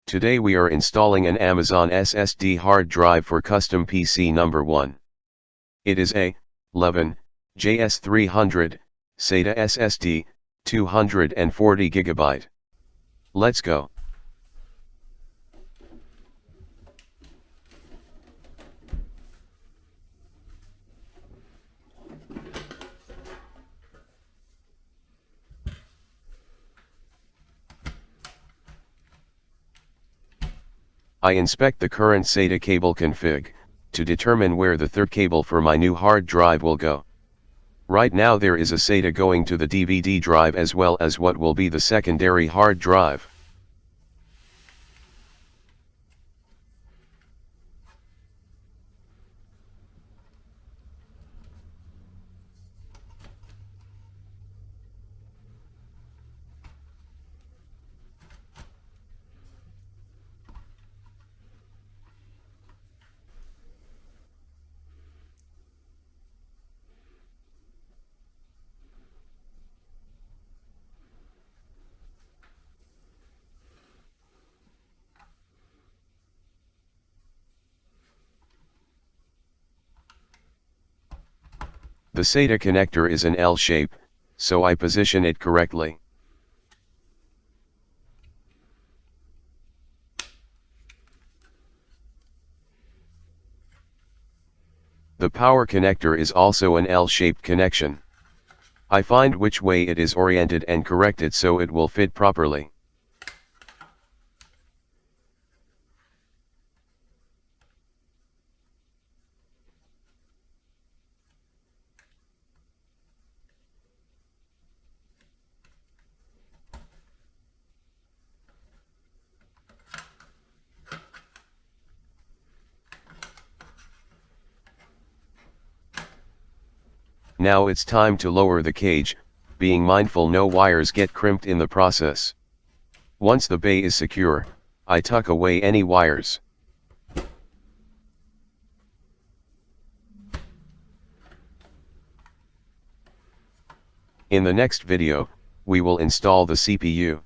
Today we are installing an Amazon SSD hard drive for custom PC number 1. It is a Leven JS300 SATA SSD, 240 GB. Let's go. I inspect the current SATA cable config, to determine where the third cable for my new hard drive will go. Right now there is a SATA going to the DVD drive as well as what will be the secondary hard drive. The SATA connector is an L shape, so I position it correctly. The power connector is also an L-shaped connection. I find which way it is oriented and correct it so it will fit properly. Now it's time to lower the cage, being mindful no wires get crimped in the process. Once the bay is secure, I tuck away any wires. In the next video, we will install the CPU.